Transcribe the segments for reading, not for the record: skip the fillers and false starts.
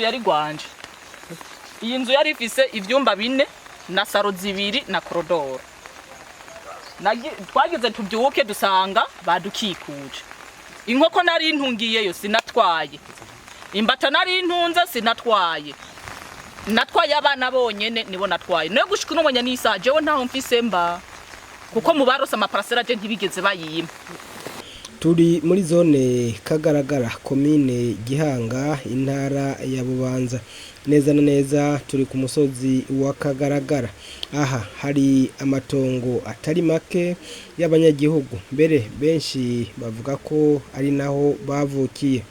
yari gwanje. Iyi nzu yari ifise ivyumba 4 na saro 2 na korodoro. Twagize tubyuke dusanga badukikuje. Inkoko nari intungiyeyo sinatwaye. Imbata nari intunze sinatwaye. Natwaye abana bonyene nibo natwaye. No gushika n'umenya nisa jewe ntaho mfise mba. Kuko mu barose amaparasera je ntibigeze bayima. Turi muri zone Kagaragara komine Gihanga intara ya Bubanza. Neza na neza turi ku musozi wa Kagaragara. Aha hari amatongo atari make y'abanyagihugu. Mbere benshi bavuga ko ari naho bavukiye.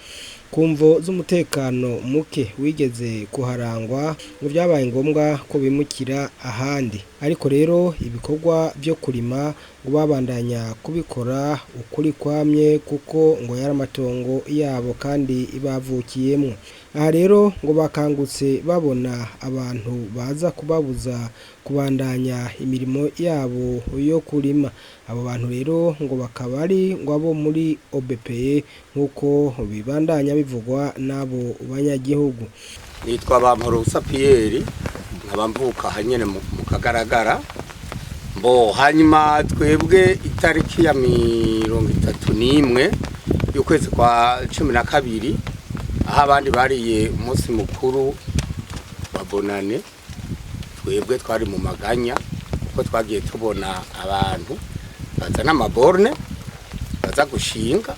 Kumvo z'umutekano muke wigeze kuharangwa ngo byabaye ngombwa ko bimukira ahandi. Ariko rero ibikorwa byo kurima ngo babandanya kubikora ukuri kwamye kuko ngo yari amatongo yabo kandi bavukiyemo. Aha rero ngo bakangutse babona abantu baza kubabuza kubandanya imirimo yabo yo kurima. Abo bantu rero ngo bakaba ari ngo abo muri OBPE nkuko bibandanya bivugwa nabo banyagihugu. Nitwa Bamporosa Pierre nkabamvuka hanyene mu Kagaragara. Mbo hanyuma twebwe itariki ya 31 y'ukwezi kwa 12 aho abandi bariye umunsi mukuru wa Bonane, twebwe twari mu maganya kuko twagiye tubona abantu bazana amaborne baza gushinga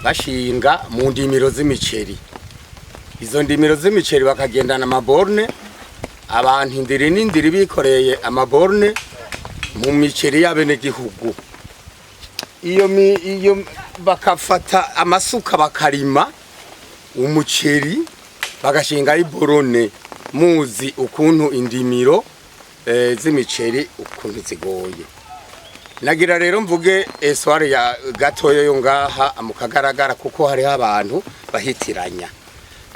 bashinga mu ndimiro z'imiceri. Izo ndimiro z'imiceri bakagendana amaborne, abantu indiri bikoreye amaborne mu miceri y'abene gihugu. Iyo bakafata amasuka bakarima umuceri bagashinga iborone. Muzi ukuntu indimiro z'imiceri ukuntu zigoye. Nagira rero mvuge esware ya gatoyo yo ngaha mu Kagaragara kuko hari abantu bahitiranya.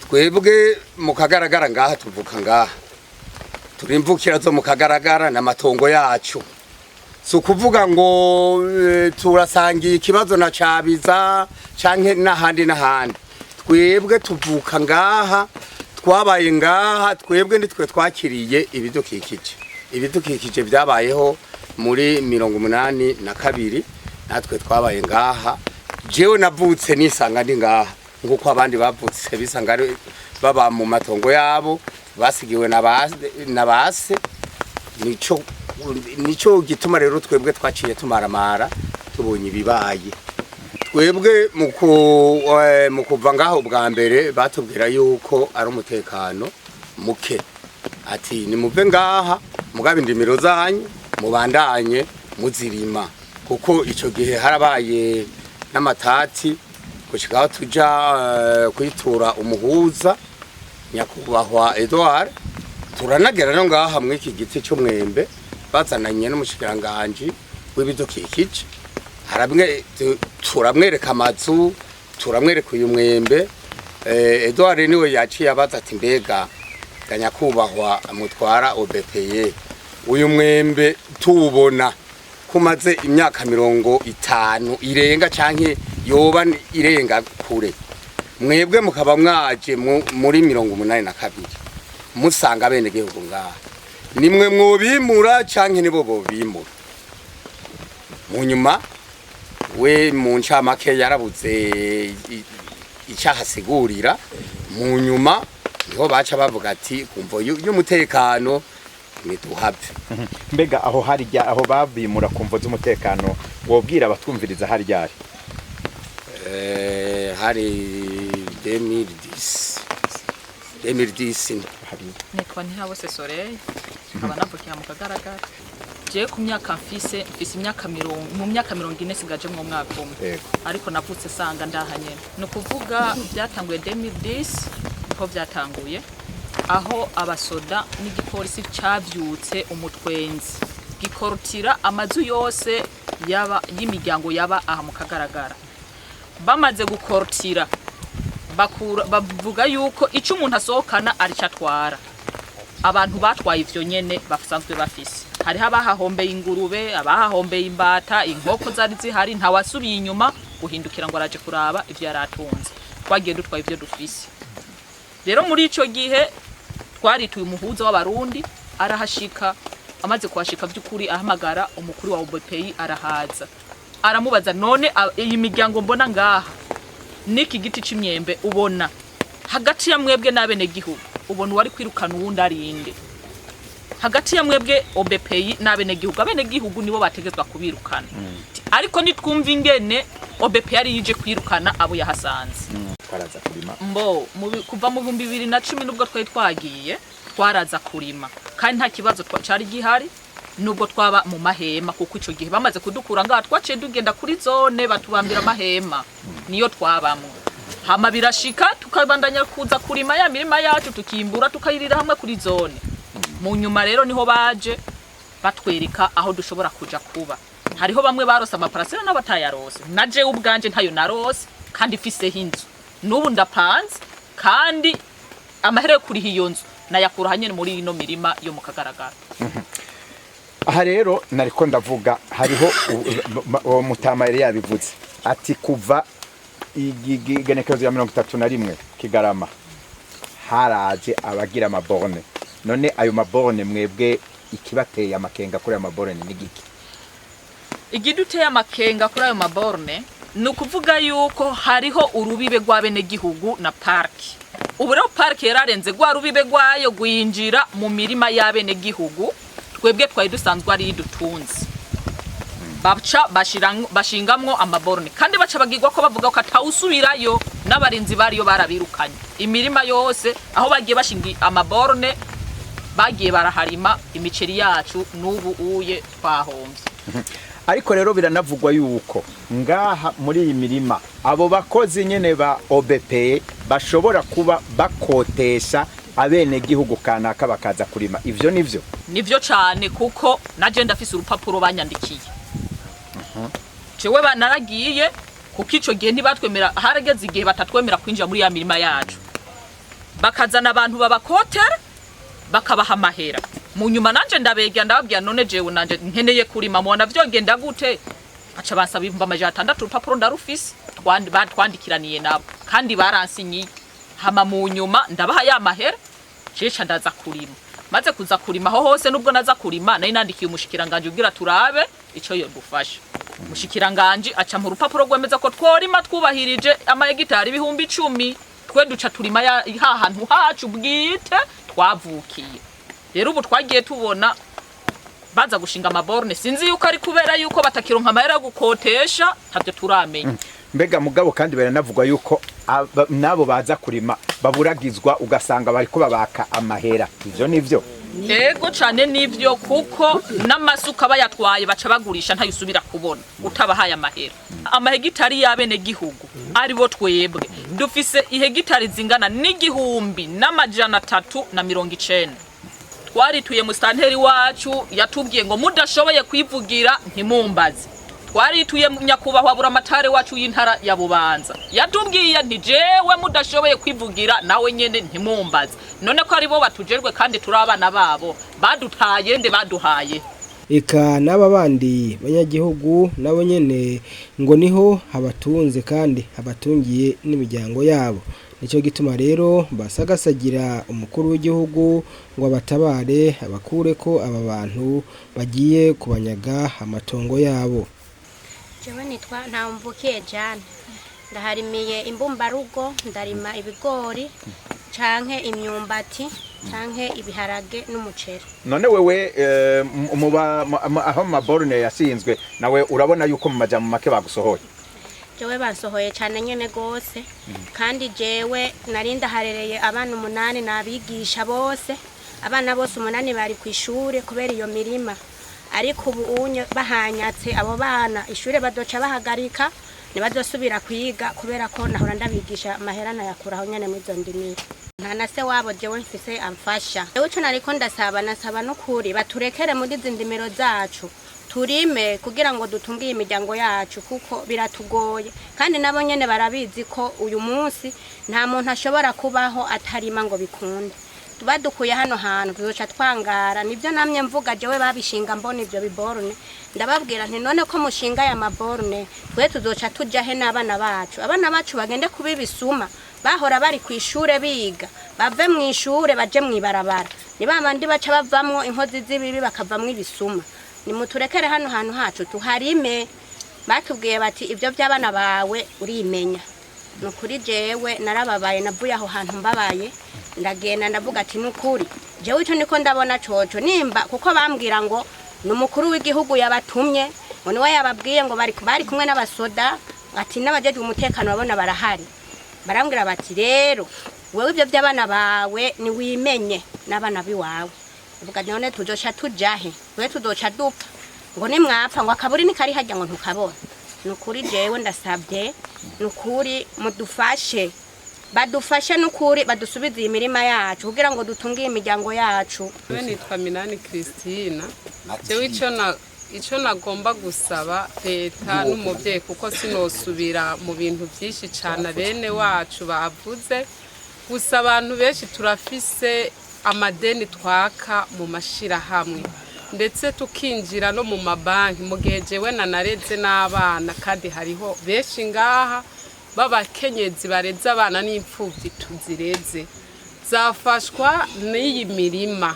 Twebwe mu Kagaragara ngaha tuvuka ngaha. Turimvukira zo mu Kagaragara na matongo yacu. So kuvuga ngo turasangiye ikibazo na Cabiza canke n'ahandi. Twebwe tuvuka ngaha, twabaye ngaha, twebwe nitwe twakiriye ibidukikije byabayeho muri 82 natwe twabaye ngaha. Jewe navutse nisanga ndi ngaha nguko abandi bavutse bisanga baba mu matongo yabo basigiwe na base. Nico gituma rero twebwe twaciye tumaramara tubonye bibaye. Twebwe mu kuva ngaho bwa mbere batubwira yuko ari umutekano muke. Ati ni muve ngaha mugabe indimiro zanyu mubandanye muzirima kuko ico gihe harabaye n'amatati gushikaho tuja kwitura umuhuza nyakubahwa Edouard. Turanagera no ngaha mu iki giti cy'umwembe bazananye n'umushikiranganje w'ibidukikije. Harabwe turamwereka amazu, turamwereka uyu mwembe. Edouard niwe yaciye abaza ati mbega ganyakubahwa mutwara OBPE uyu mwembe tuwubona kumaze imyaka 50 irenga canke yoba irenga kure. Mwebwe mukaba mwaje muri 82 musanga bene gihugu ngaha. Nimwe mwobimura canke nibo bobimura. Munyuma we mu ncamake yarabuze icyahasigurira. Mu nyuma niho baca bavuga ati kumvo y'umutekano nituhave. Mbega aho harya aho babimura kumvo z'umutekano wobwira abatwumviriza hari ryari? Hari 2010 Nitwa Ntihabose Soleil nkaba navukira mu Kagaragara. Je ku myaka mfise imyaka mu myaka 40 sigaje mu mwaka umwe. Ariko navutse sanga ndahanyene. No kuvuga byatanguye 2010 ko byatanguye aho abasoda n'igipolisi cavyutse umutwenzi gikorutira amazu yose yaba y'imiryango yaba aha mu Kagaragara. Bamaze gukorutira bavuga yuko ico umuntu asohokana ari catwara. Abantu batwaye ivyo nyene basanzwe bafise. Hari abahahombeye ingurube, abahahombeye imbata, inkoko zari zihari ntawasubiye inyuma guhindukira ngo araje kuraba ivyo yaratunze. Twagiye dutwaye ivyo dufise. rero muri ico gihe twarituye umuhuza w'abarundi arahashika, amaze kuhashika by'ukuri ahamagara umukuru wa OBPI arahaza, aramubaza none iyi miryango mbona ngaha niki giti c'imyembe ubona hagati ya mwebwe n'abene gihugu ubona wari kwirukana uwundi arinde, hagati ya mwebwe OBPI n'abene gihugu, abene gihugu nibo bategezwa kubirukana, ariko nitwumva ingene OBPI ari yije kwirukana abo yahasanze. Twaraza kurima Mbo kuva mu 2010 nubwo twari twagiye twaraza kurima, kandi nta kibazo cyari gihari nubwo twaba mu mahema, kuko ico gihe bamaze kudukura ngaha twaciye dugenda kuri zone batubambira amahema niyo twabamwe, hama birashika tukabandanya kuza kurima ya mirima yacu tukimbura tukayirira hamwe kuri zone. Mu nyuma rero niho baje batwereka aho dushobora kuja kuba, hariho bamwe barose amaparasera n'abatayarose, naje ubwanje ntayo narose kandi fiseho inzu n'ubu ndapanze, kandi amahere kuri hiyo nzu nayakura hanyene muri ino mirima yo mu Kagaragara. Aha rero nariko ndavuga hariho Mutama yari yabivuze ati kuva igenekerezo ya 31 Kigarama haraje abagira amaborne, none ayo maborne mwebwe ikibateye amakenga kuri ayo maborne ni giki? Igiduteye amakenga kuri ayo maborne nukuvuga yuko hariho urubibe rw'abene gihugu na parki. Ubu rero parki yararenze gwa rubibe rwayo gwinjira mu mirima y'abene gihugu, twebwe twari dusanzwe ari dutunze. Baca bashingamwo amaborne, kandi baca bagirwa ko bavuga ko atawusubirayo n'abarinzi bariyo barabirukanye. Imirima yose aho bagiye bashingi amaborne bagiye baraharima imiceri yacu n'ubu uye twahombye. Ariko rero biranavugwa yuko ngaha muri iyi mirima abo bakozi nyene ba OBPI bashobora kuba bakotesha abene gihugu kanaka bakaza kurima. Ivyo nivyo cyane, kuko naje ndafise urupapuro banyandikiye. Cewe banaragiye kuko ico gihe ntibatwemera, harageze igihe batatwemera kwinjira muri ya mirima yacu, bakazana abantu babakotera bakabaha amahera. Mu nyuma nanje ndabegya ndababwira none jewe nanje nkeneye kurima, mubona vyogenda gute? Aca basaba 600 urupapuro ndarufise twandikiraniye nabo, kandi baransinyiye. Hama mu nyuma ndabaha ya mahera ceca ndaza kurima. Maze kuza kurima ho hose nubwo naza kurima nari nandikiye umushikiranganje ugira turabe ico yo dufasha. Umushikiranganje aca mu rupapuro gwemeza ko tworima twubahirije amahegitari 10,000, twe duca turima ya hantu hacu bwite twavukiye. Rero ubu twagiye tubona baza gushinga amaborne, sinzi yuko ari kubera yuko batakironka amahera yo gukotesha, ntavyo turamenya. Mbega mugabo kandi baranavugwa yuko nabo baza kurima baburagizwa ugasanga bariko babaka amahera. Ivyo nivyo? Yego cyane nivyo, kuko n'amasuka bayatwaye baca bagurisha ntayusubira kubona utabahaye amahera. Amahegitari y'abene gihugu ari bo twebwe dufise ihegitari zingana n'1,390. Twarituye mu stanteri wacu yatubwiye ngo mudashoboye kwivugira ntimumbaze. Twarituye nyakubahwa buramatare wacu y'intara ya Bubanza yatubwiye nti jewe mudashoboye kwivugira nawe nyene ntimumbaze. None ko ari bo batujerwe kandi turabana babo badutaye nde baduhaye. Eka n'aba bandi banyagihugu nabo nyene ngo niho habatunze kandi habatungiye n'imiryango yabo. Nico gituma rero basagasagira umukuru w'igihugu ngo abatabare abakure ko aba bantu bagiye kubanyaga amatongo yabo. Jewe nitwa Ntamvukiye Jane, ndaharimiye imbumbarugo, ndarima ibigori canke imyumbati canke ibiharage n'umuceri. None wewe aho maborne yasinzwe nawe urabona yuko mu majambo make bagusohoye? Jewe bansohoye cyane nyene gose, kandi jewe narinda harereye abana 8 nabigisha bose, abana bose 8 bari ku ishure kubera iyo mirima. Ariko ubu unye bahanyatse abo bana ishure badoca bahagarika nibadosubira kwiga kubera ko nahora ndabigisha amaherana yakuraho nyene mu ndimiro. Nta na se wabo jewe mfise amfasha. Ewe cyo nariko ndasaba no kuri baturekere muri zindimiro zacu turime kugira ngo dutungiye imiryango yacu, kuko biratugoye, kandi nabo nyene barabizi ko uyu munsi nta muntu ashobora kubaho atarima ngo bikunde. Tubadukuye hano hantu tuzoca twangara. Nivyo namye mvuga jewe babishinga mbona ivyo biborne, ndababwira nti none ko mushinga ya maborne twe tuzoca tuja he n'abana bacu bagende kubibisuma bahora bari ku ishure biga bave mu ishure baje mu ibarabara ni bandi baca bavamwo inkozi z'ibibi bakavamwo ibisuma nimuturekere hano hantu hacu tuharime batubwiye bati ibyo by'abana bawe urimenya nukuri jewe narababaye navuye aho hantu mbabaye ndagenda ndavuga ati nukuri jewe ico niko ndabona coco nimba kuko bambwira ngo numukuru w'igihugu yabatumye ngo niwe yababwiye ngo bari kumwe n'abasoda ati n'abajeje umutekano babona barahari barambwira bati rero wewe ibyo by'abana bawe ni wimenye n'abana biwawe uvuga none tujosha tujahe we tudoca dupfa ngo nimwapfa ngo akaburi nikari hajya ngo ntukabona nukuri jewe ndasabye nukuri mudufashe badufashe nukuri badusubize imirima yacu kugira ngo dutungiye imiryango yacu. We nitwa Minani Christina jewe ico nagomba gusaba leta n'umuvyeyi kuko sinosubira mu bintu byinshi cyane bene wacu bavuze gusa abantu benshi turafise amadeni twaka mu mashira hamwe ndetse tukinjira no mu mabanki mu gihe jewe nanareze n'abana kandi hariho benshi ngaha babakenyezi bareze abana n'imfuvyi tuzireze zafashwa n'iyi mirima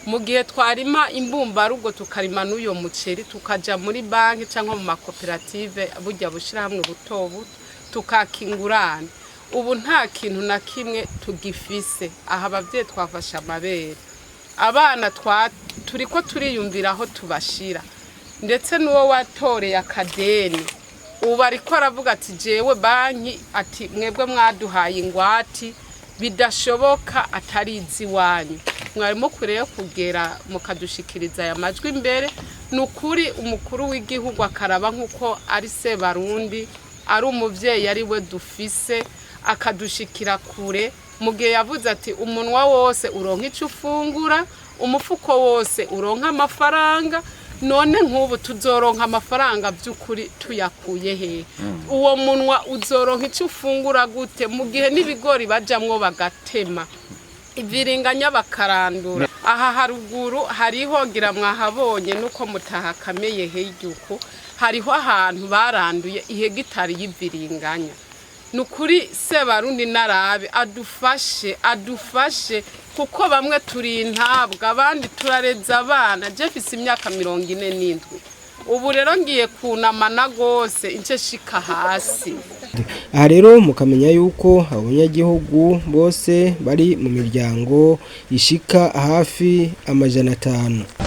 mu gihe twarima imbumbarugo tukarima n'uyo muceri tukaja muri banki cyangwa mu makoperative burya bushira hamwe buto buto tukakingurana ubu nta kintu na kimwe tugifise aha abavyeyi twafasha amabere abana turiko turiyumvira aho tubashira ndetse n'uwo watoreye akadeni ubu ariko aravuga ati jewe banki ati mwebwe mwaduhaye ingwati bidashoboka atari iziwanyu mwarimo kureye kugera mukadushikiriza aya majwi imbere nukuri umukuru w'igihugu akaraba nkuko ari se barundi ari umuvyeyi ari we dufise akadushikira kure mu gihe yavuze ati umunwa wose uronka icyo ufungura umufuko wose uronka amafaranga none nk'ubu tuzoronka amafaranga by'ukuri tuyakuye he uwo munwa uzoronka icyo ufungura gute mu gihe n'ibigori bajamwo bagatema ibiringanya bakarandura aha haruguru hariho gira mwahabonye nuko mutahakameye hejyuko hariho ahantu baranduye ihegitari y'ibiringanya nukuri Sebarundi narabe adufashe kuko bamwe turi intabwa abandi turareza abana jefise imyaka 47 ubu rero ngiye kunamana gose ince shika hasi. Aha rero mukamenya yuko abanyagihugu bose bari mu miryango ishika hafi 500.